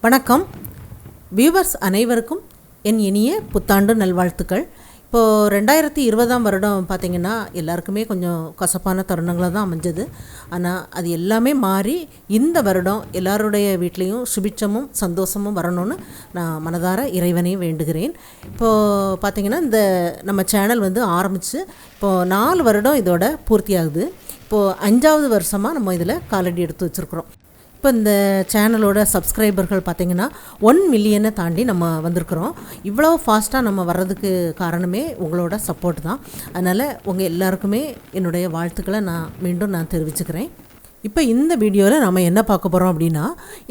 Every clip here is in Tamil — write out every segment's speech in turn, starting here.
வணக்கம் வியூவர்ஸ் அனைவருக்கும் என் இனிய புத்தாண்டு நல்வாழ்த்துக்கள். இப்போது 2020 வருடம் பார்த்திங்கன்னா எல்லாருக்குமே கொஞ்சம் கசப்பான தருணங்களாக தான் அமைஞ்சது. ஆனால் அது எல்லாமே மாறி இந்த வருடம் எல்லாருடைய வீட்லேயும் சுபிட்சமும் சந்தோஷமும் வரணும்னு நான் மனதார இறைவனையும் வேண்டுகிறேன். இப்போது பார்த்திங்கன்னா இந்த நம்ம சேனல் ஆரம்பித்து இப்போது 4 வருடம் இதோட பூர்த்தியாகுது. இப்போது 5வது வருஷமாக நம்ம இதில் காலடி எடுத்து வச்சுருக்குறோம். இப்போ இந்த சேனலோட சப்ஸ்கிரைபர்கள் பார்த்திங்கன்னா 1 மில்லியனை தாண்டி நம்ம வந்திருக்கிறோம். இவ்வளோ ஃபாஸ்ட்டாக நம்ம வர்றதுக்கு காரணமே உங்களோட சப்போர்ட் தான். அதனால் உங்கள் எல்லாருக்குமே என்னுடைய வாழ்த்துக்களை மீண்டும் தெரிவிச்சுக்கிறேன். இப்போ இந்த வீடியோவில் நம்ம என்ன பார்க்க போகிறோம் அப்படின்னா,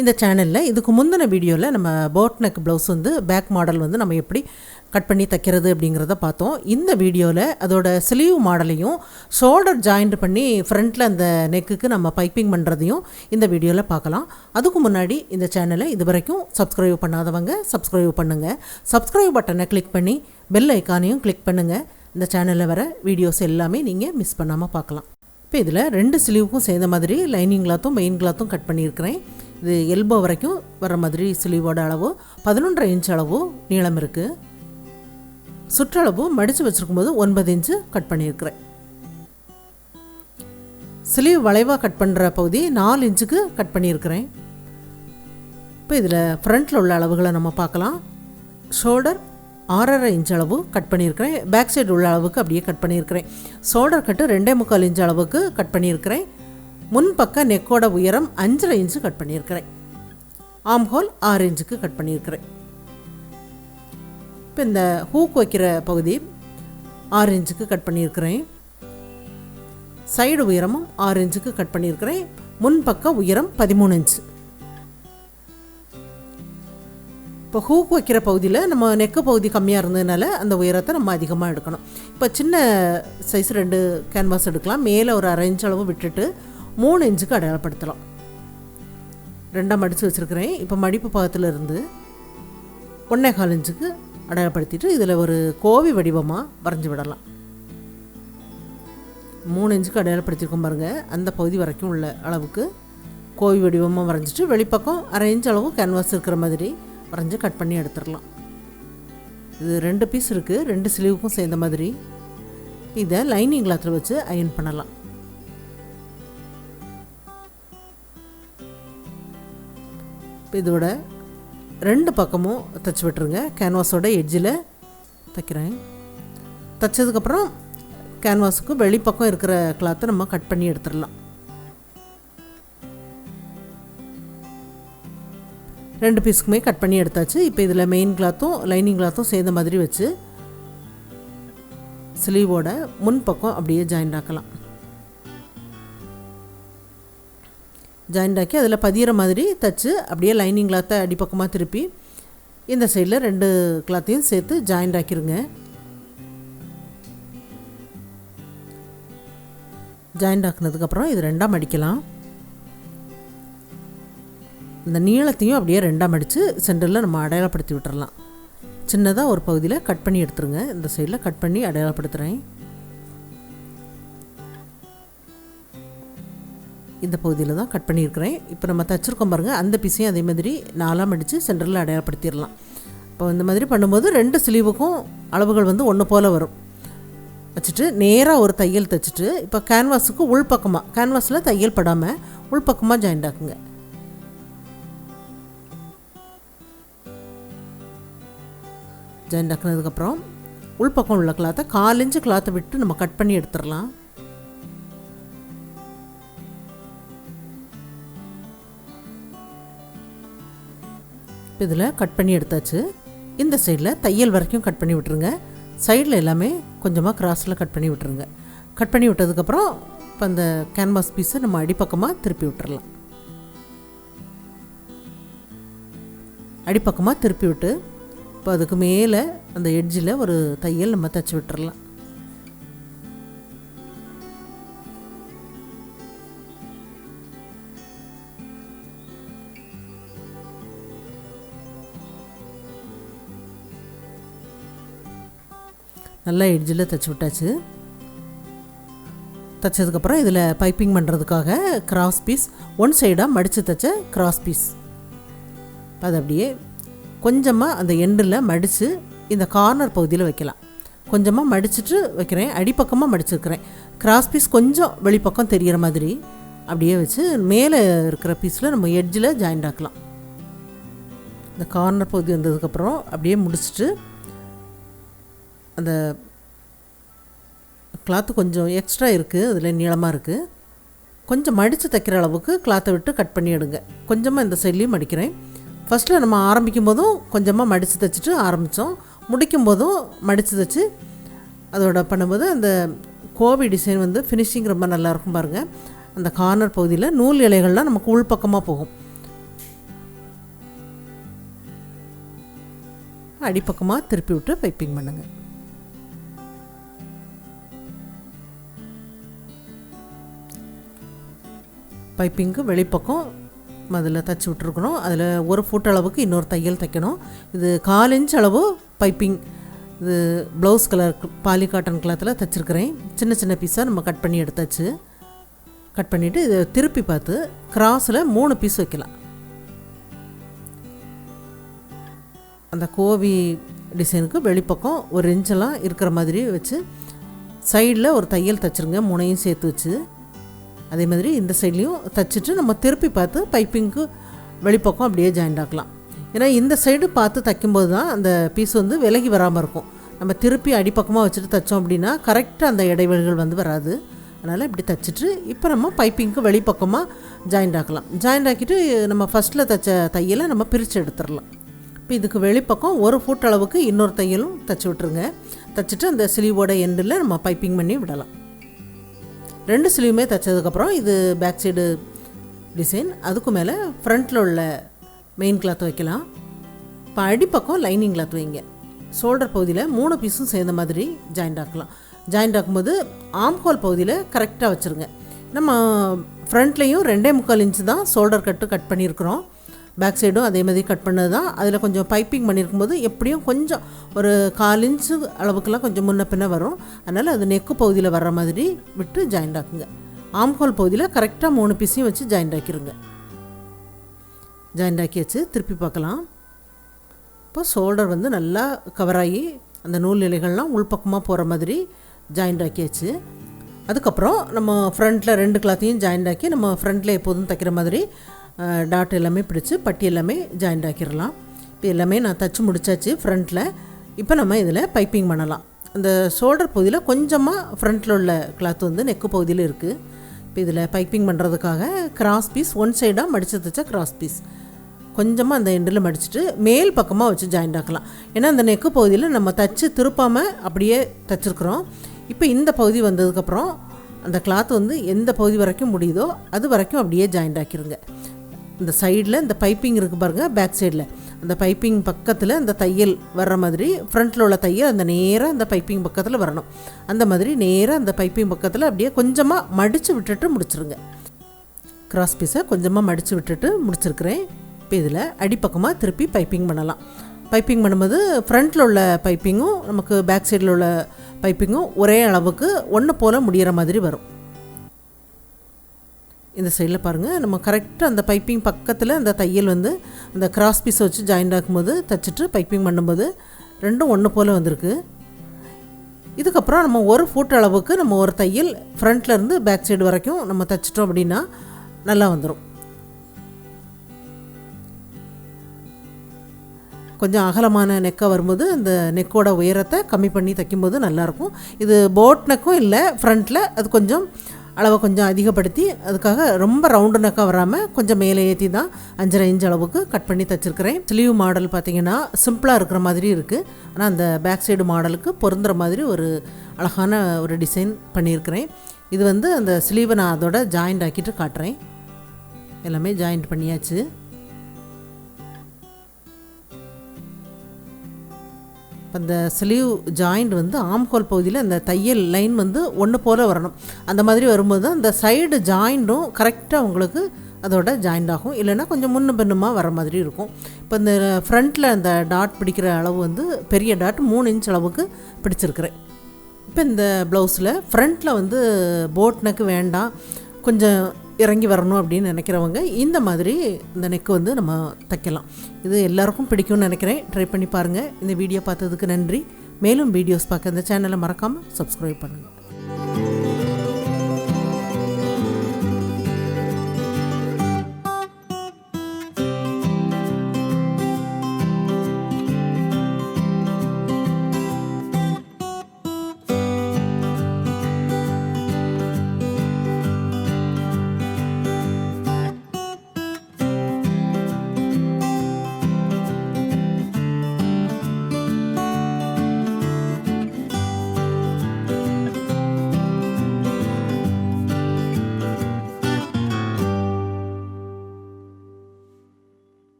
இந்த சேனலில் இதுக்கு முந்தின வீடியோவில் நம்ம boat neck blouse back model நம்ம எப்படி கட் பண்ணி தைக்கிறது அப்படிங்கிறத பார்த்தோம். இந்த வீடியோவில் அதோட ஸ்லீவ் மாடலையும் ஷோல்டர் ஜாயிண்ட் பண்ணி ஃப்ரண்ட்டில் அந்த நெக்குக்கு நம்ம பைப்பிங் பண்ணுறதையும் இந்த வீடியோவில் பார்க்கலாம். அதுக்கு முன்னாடி இந்த சேனலை இது வரைக்கும் சப்ஸ்கிரைப் பண்ணாதவங்க சப்ஸ்கிரைப் பண்ணுங்கள். சப்ஸ்கிரைப் பட்டனை கிளிக் பண்ணி பெல் ஐக்கானையும் கிளிக் பண்ணுங்கள். இந்த சேனலில் வர வீடியோஸ் எல்லாமே நீங்கள் மிஸ் பண்ணாமல் பார்க்கலாம். இப்போ இதில் 2 ஸ்லீவுக்கும் சேர்ந்த மாதிரி லைனிங் கிளாத்தும் மெயின் கிளாத்தும் கட் பண்ணியிருக்கிறேன். இது எல்போ வரைக்கும் வர மாதிரி ஸ்லீவோட அளவு 11.5 இன்ச் அளவு நீளம் இருக்குது. சுற்றளவு மடித்து வச்சுருக்கும் போது 9 இன்ச்சு கட் பண்ணியிருக்கிறேன். ஸ்லீவ் வளைவாக கட் பண்ணுற பகுதி 4 இன்ச்சுக்கு கட் பண்ணியிருக்கிறேன். இப்போ இதில் ஃப்ரண்ட்டில் உள்ள அளவுகளை நம்ம பார்க்கலாம். ஷோல்டர் 6.5 இன்ச் அளவு கட் பண்ணியிருக்கிறேன். பேக் சைடு உள்ள அளவுக்கு அப்படியே கட் பண்ணியிருக்கிறேன். ஷோல்டர் கட்டு 2.25 இன்ச் அளவுக்கு கட் பண்ணியிருக்கிறேன். முன்பக்க நெக்கோட உயரம் 5.5 இன்ச்சு கட் பண்ணியிருக்கிறேன். ஆம் ஹோல் 6 இன்ச்சுக்கு கட் பண்ணியிருக்கிறேன். இப்போ இந்த ஹூக் வைக்கிற பகுதி 6 இன்ச்சுக்கு கட் பண்ணியிருக்கிறேன். சைடு உயரமும் 6 இன்ச்சுக்கு கட் பண்ணியிருக்கிறேன். முன்பக்க உயரம் 13 இன்ச்சு. இப்போ ஹூக் வைக்கிற பகுதியில் நம்ம நெக்கு பகுதி கம்மியாக இருந்ததுனால அந்த உயரத்தை நம்ம அதிகமாக எடுக்கணும். இப்போ சின்ன சைஸ் 2 கேன்வாஸ் எடுக்கலாம். மேலே ஒரு 1/2 இன்ச் அளவு விட்டுட்டு 3 இன்ச்சுக்கு அடையாளப்படுத்தலாம். 2 மடித்து வச்சுருக்கிறேன். இப்போ மடிப்பு பாகத்தில் இருந்து 1.25 இன்ச்சுக்கு அடையாளப்படுத்திட்டு இதில் ஒரு கோவி வடிவமாக வரைஞ்சி விடலாம். 3 இன்ச்சுக்கு அடையாளப்படுத்தியிருக்கோம் பாருங்கள். அந்த பகுதி வரைக்கும் உள்ள அளவுக்கு கோவி வடிவமாக வரைஞ்சிட்டு வெளிப்பக்கம் 1/2 இன்ச் அளவு கேன்வாஸ் இருக்கிற மாதிரி வரைஞ்சி கட் பண்ணி எடுத்துடலாம். இது 2 பீஸ் இருக்குது, 2 ஸ்லீவுக்கும் சேர்ந்த மாதிரி. இதை லைனிங் கிளாத்தில் வச்சு அயன் பண்ணலாம். இதோட 2 பக்கமும் தைச்சி விட்டுருங்க. கேன்வாஸோட எட்ஜில் தைக்கிறேன். தைச்சதுக்கப்புறம் கேன்வாஸுக்கு வெளிப்பக்கம் இருக்கிற கிளாத்தை நம்ம கட் பண்ணி எடுத்துடலாம். 2 பீஸுக்குமே கட் பண்ணி எடுத்தாச்சு. இப்போ இதில் மெயின் கிளாத்தும் லைனிங் கிளாத்தும் சேர்ந்த மாதிரி வச்சு ஸ்லீவோட முன்பக்கம் அப்படியே ஜாயிண்ட் ஆக்கலாம். ஜாயிண்ட் ஆக்கி அதில் பதிகிற மாதிரி தைச்சு அப்படியே லைனிங் கிளாத்தை அடிப்பக்கமாக திருப்பி இந்த சைடில் 2 கிளாத்தையும் சேர்த்து ஜாயிண்ட் ஆக்கிடுங்க. ஜாயிண்ட் ஆக்கினதுக்கப்புறம் இது 2ஆக மடிக்கலாம். இந்த நீளத்தையும் அப்படியே 2ஆக மடித்து சென்டரில் நம்ம அடையாளப்படுத்தி விட்டுறலாம். சின்னதாக ஒரு பகுதியில் கட் பண்ணி எடுத்துருங்க. இந்த சைடில் கட் பண்ணி அடையாளப்படுத்துகிறேன். இந்த பகுதியில் தான் கட் பண்ணியிருக்கிறேன். இப்போ நம்ம தைச்சிருக்கோம் பாருங்கள். அந்த பீஸையும் அதே மாதிரி 4ஆக மடித்து சென்டரில் அடையாளப்படுத்திடலாம். இப்போ இந்த மாதிரி பண்ணும்போது 2 ஸ்லீவுக்கும் அளவுகள் ஒன்று போல் வரும். வச்சுட்டு நேராக ஒரு தையல் தைச்சிட்டு இப்போ கேன்வாஸுக்கு உள்பக்கமாக, கேன்வாஸில் தையல் படாமல் உள்பக்கமாக ஜாயிண்ட் ஆக்குங்க. ஜாயிண்ட் ஆக்கினதுக்கப்புறம் உள்பக்கம் உள்ள கிளாத்தை 4 இன்ச்சு கிளாத்தை விட்டு நம்ம கட் பண்ணி எடுத்துடலாம். இதில் கட் பண்ணி எடுத்தாச்சு. இந்த சைடில் தையல் வரைக்கும் கட் பண்ணி விட்டுருங்க. சைடில் எல்லாமே கொஞ்சமாக கிராஸில் கட் பண்ணி விட்டுருங்க. கட் பண்ணி விட்டதுக்கப்புறம் இப்போ அந்த கேன்வாஸ் பீஸை நம்ம அடிப்பக்கமாக திருப்பி விட்டுறலாம். அடிப்பக்கமாக திருப்பி விட்டு இப்போ அதுக்கு மேலே அந்த எட்ஜில் ஒரு தையல் நம்ம தைச்சி விட்டுறலாம். நல்லா எட்ஜில் தைச்சி விட்டாச்சு. தைச்சதுக்கப்புறம் இதில் பைப்பிங் பண்ணுறதுக்காக கிராஸ் பீஸ் 1 சைடாக மடித்து தைச்ச கிராஸ் பீஸ் அது அப்படியே கொஞ்சமாக அந்த எண்டில் மடித்து இந்த கார்னர் பகுதியில் வைக்கலாம். கொஞ்சமாக மடிச்சுட்டு வைக்கிறேன், அடிப்பக்கமாக மடிச்சிருக்கிறேன். கிராஸ் பீஸ் கொஞ்சம் வெளிப்பக்கம் தெரிகிற மாதிரி அப்படியே வச்சு மேலே இருக்கிற பீஸில் நம்ம எட்ஜில் ஜாயிண்ட் ஆக்கலாம். இந்த கார்னர் பகுதி வந்ததுக்கப்புறம் அப்படியே முடிச்சுட்டு அந்த கிளாத்து கொஞ்சம் எக்ஸ்ட்ரா இருக்குது, அதில் நீளமாக இருக்குது, கொஞ்சம் மடித்து தைக்கிற அளவுக்கு கிளாத்தை விட்டு கட் பண்ணி எடுங்க. கொஞ்சமாக இந்த சைட்லேயும் மடிக்கிறேன். ஃபஸ்ட்டில் நம்ம ஆரம்பிக்கும் போதும் கொஞ்சமாக மடித்து தைச்சிட்டு ஆரம்பித்தோம், முடிக்கும் போதும் மடித்து தைச்சி அதோட பண்ணும்போது அந்த கோவி டிசைன் வந்து ஃபினிஷிங் ரொம்ப நல்லாயிருக்கும் பாருங்கள். அந்த கார்னர் பகுதியில் நூல் இலைகள்லாம் நமக்கு உள்பக்கமாக போகும், அடிப்பக்கமாக திருப்பி விட்டு பைப்பிங் பண்ணுங்கள். பைப்பிங்க்கு வெளிப்பக்கம் அதில் தைச்சி விட்ருக்கணும். அதில் 1 ஃபுட் அளவுக்கு இன்னொரு தையல் தைக்கணும். இது 1/4 இன்ச் அளவு பைப்பிங். இது ப்ளவுஸ் கலர் பாலி காட்டன் கிளாத்தில் தைச்சிருக்கிறேன். சின்ன சின்ன பீஸாக நம்ம கட் பண்ணி எடுத்தாச்சு. கட் பண்ணிவிட்டு இதை திருப்பி பார்த்து கிராஸில் 3 பீஸ் வைக்கலாம். அந்த கோவி டிசைனுக்கு வெளிப்பக்கம் 1 இன்ச்செல்லாம் இருக்கிற மாதிரி வச்சு சைடில் ஒரு தையல் தைச்சிருங்க, 3ஐயும் சேர்த்து வச்சு. அதே மாதிரி இந்த சைட்லேயும் தைச்சிட்டு நம்ம திருப்பி பார்த்து பைப்பிங்க்கு வெளிப்பக்கம் அப்படியே ஜாயிண்ட் ஆக்கலாம். ஏன்னா இந்த சைடு பார்த்து தைக்கும்போது தான் அந்த பீஸ் வந்து விலகி வராமல் இருக்கும். நம்ம திருப்பி அடிப்பக்கமாக வச்சுட்டு தைச்சோம் அப்படின்னா கரெக்டாக அந்த இடைவெளிகள் வந்து வராது. அதனால் இப்படி தைச்சிட்டு இப்போ நம்ம பைப்பிங்க்கு வெளிப்பக்கமாக ஜாயிண்ட் ஆக்கலாம். ஜாயிண்ட் ஆக்கிட்டு நம்ம ஃபஸ்ட்டில் தைச்ச தையலை நம்ம பிரித்து எடுத்துடலாம். இப்போ இதுக்கு வெளிப்பக்கம் 1 ஃபுட் அளவுக்கு இன்னொரு தையலும் தைச்சி விட்ருங்க. தைச்சிட்டு அந்த ஸ்லீவோட எண்டில் நம்ம பைப்பிங் பண்ணி விடலாம். 2 ஸ்லீவுமே தைச்சதுக்கப்புறம் இது பேக் சைடு டிசைன், அதுக்கு மேலே ஃப்ரண்ட்டில் உள்ள மெயின் கிளாத் வைக்கலாம். இப்போ அடிப்பக்கம் லைனிங் கிளாத் வைங்க. ஷோல்டர் பகுதியில் 3 பீஸும் சேர்ந்த மாதிரி ஜாயிண்ட் ஆக்கலாம். ஜாயிண்ட் ஆக்கும்போது ஆம்ஹோல் பகுதியில் கரெக்டாக வச்சுருங்க. நம்ம ஃப்ரண்ட்லேயும் 2.25 இன்ச்சு தான் ஷோல்டர் கட் பண்ணியிருக்கிறோம். பேக் சைடும் அதே மாதிரி கட் பண்ணது தான். அதில் கொஞ்சம் பைப்பிங் பண்ணியிருக்கும்போது எப்படியும் கொஞ்சம் ஒரு 1/4 இன்ச்சு அளவுக்குலாம் கொஞ்சம் முன்ன பின்ன வரும். அதனால் அது நெக்கு பகுதியில் வர்ற மாதிரி விட்டு ஜாயிண்ட் ஆக்குங்க. ஆம்ஹோல் பகுதியில் கரெக்டாக 3 பீஸையும் வச்சு ஜாயிண்ட் ஆக்கிடுங்க. ஜாயிண்ட் ஆக்கி வச்சு திருப்பி பார்க்கலாம். இப்போ ஷோல்டர் வந்து நல்லா கவராகி அந்த நூல் இலைகள்லாம் உள்பக்கமாக போகிற மாதிரி ஜாயிண்ட் ஆக்கியாச்சு. அதுக்கப்புறம் நம்ம ஃப்ரண்ட்டில் 2 கிளாத்தையும் ஜாயிண்ட் ஆக்கி நம்ம ஃப்ரண்ட்டில் எப்போதும் தைக்கிற மாதிரி டாட் எல்லாமே பிடிச்சி பட்டி எல்லாமே ஜாயிண்ட் ஆக்கிடலாம். இப்போ எல்லாமே நான் தைச்சி முடித்தாச்சு ஃப்ரண்ட்டில். இப்போ நம்ம இதில் பைப்பிங் பண்ணலாம். அந்த ஷோல்டர் பகுதியில் கொஞ்சமாக ஃப்ரண்ட்டில் உள்ள கிளாத் வந்து நெக்கு பகுதியில் இருக்குது. இப்போ இதில் பைப்பிங் பண்ணுறதுக்காக கிராஸ் பீஸ் 1 சைடாக மடித்து தைச்சா கிராஸ் பீஸ் கொஞ்சமாக அந்த எண்டில் மடிச்சுட்டு மேல் பக்கமாக வச்சு ஜாயிண்ட் ஆக்கலாம். ஏன்னா அந்த நெக்கு பகுதியில் நம்ம தைச்சி திருப்பாமல் அப்படியே தைச்சிருக்கிறோம். இப்போ இந்த பகுதி வந்ததுக்கப்புறம் அந்த கிளாத் வந்து எந்த பகுதி வரைக்கும் முடியுதோ அது வரைக்கும் அப்படியே ஜாயிண்ட் ஆக்கிடுங்க. இந்த சைடில் இந்த பைப்பிங் இருக்குது பாருங்கள், பேக் சைடில் அந்த பைப்பிங் பக்கத்தில் அந்த தையல் வர்ற மாதிரி ஃப்ரண்ட்டில் உள்ள தையல் அந்த நேராக அந்த பைப்பிங் பக்கத்தில் வரணும். அந்த மாதிரி நேராக அந்த பைப்பிங் பக்கத்தில் அப்படியே கொஞ்சமாக மடித்து விட்டுட்டு முடிச்சிருங்க. கிராஸ் பீஸை கொஞ்சமாக மடித்து விட்டுட்டு முடிச்சிருக்கிறேன். இப்போ இதில் அடிப்பக்கமாக திருப்பி பைப்பிங் பண்ணலாம். பைப்பிங் பண்ணும்போது ஃப்ரண்ட்டில் உள்ள பைப்பிங்கும் நமக்கு பேக் சைடில் உள்ள பைப்பிங்கும் ஒரே அளவுக்கு ஒன்று போல் முடிகிற மாதிரி வரும். இந்த சைடில் பாருங்கள், நம்ம கரெக்டாக அந்த பைப்பிங் பக்கத்தில் அந்த தையல் வந்து அந்த கிராஸ் பீஸை வச்சு ஜாயிண்ட் ஆக்கும்போது தைச்சிட்டு பைப்பிங் பண்ணும்போது ரெண்டும் ஒன்று போல் வந்திருக்கு. இதுக்கப்புறம் நம்ம 1 ஃபுட் அளவுக்கு நம்ம ஒரு தையல் ஃப்ரண்ட்லேருந்து பேக் சைடு வரைக்கும் நம்ம தைச்சிட்டோம் அப்படின்னா நல்லா வந்துடும். கொஞ்சம் அகலமான நெக்காக வரும்போது அந்த நெக்கோட உயரத்தை கம்மி பண்ணி தைக்கும்போது நல்லாயிருக்கும். இது போட் நெக்கும் இல்லை, ஃப்ரண்ட்டில் அது கொஞ்சம் அளவை கொஞ்சம் அதிகப்படுத்தி அதுக்காக ரொம்ப ரவுண்டு நெக்காக வராமல் கொஞ்சம் மேலே ஏற்றி தான் 5.5 இன்ச் அளவுக்கு கட் பண்ணி தைச்சிருக்கிறேன். ஸ்லீவ் மாடல் பார்த்திங்கன்னா சிம்பிளாக இருக்கிற மாதிரி இருக்குது. ஆனால் அந்த பேக் சைடு மாடலுக்கு பொருந்துகிற மாதிரி ஒரு அழகான ஒரு டிசைன் பண்ணியிருக்கிறேன். இது வந்து அந்த ஸ்லீவை நான் அதோட ஜாயிண்ட் ஆக்கிட்டு காட்டுறேன். எல்லாமே ஜாயிண்ட் பண்ணியாச்சு. அந்த ஸ்லீவ் ஜாயிண்ட் வந்து ஆம்ஹோல் பகுதியில் அந்த தையல் லைன் வந்து ஒன்று போல் வரணும். அந்த மாதிரி வரும்போது தான் அந்த சைடு ஜாயிண்ட்டும் கரெக்டாக உங்களுக்கு அதோட ஜாயிண்ட் ஆகும். இல்லைன்னா கொஞ்சம் முன்ன பின்னுமாக வர மாதிரி இருக்கும். இப்போ இந்த ஃப்ரண்ட்டில் அந்த டாட் பிடிக்கிற அளவு வந்து பெரிய டாட் 3 இன்ச் அளவுக்கு பிடிச்சிருக்கிறேன். இப்போ இந்த ப்ளவுஸில் ஃப்ரண்ட்டில் வந்து போட் நெக்கு வேண்டாம், கொஞ்சம் இறங்கி வரணும் அப்படின்னு நினைக்கிறவங்க இந்த மாதிரி இந்த நெக்கு வந்து நம்ம தைக்கலாம். இது எல்லாருக்கும் பிடிக்கும்னு நினைக்கிறேன். ட்ரை பண்ணி பாருங்கள். இந்த வீடியோ பார்த்ததுக்கு நன்றி. மேலும் வீடியோஸ் பார்க்க இந்த சேனலை மறக்காமல் சப்ஸ்கிரைப் பண்ணுங்கள்.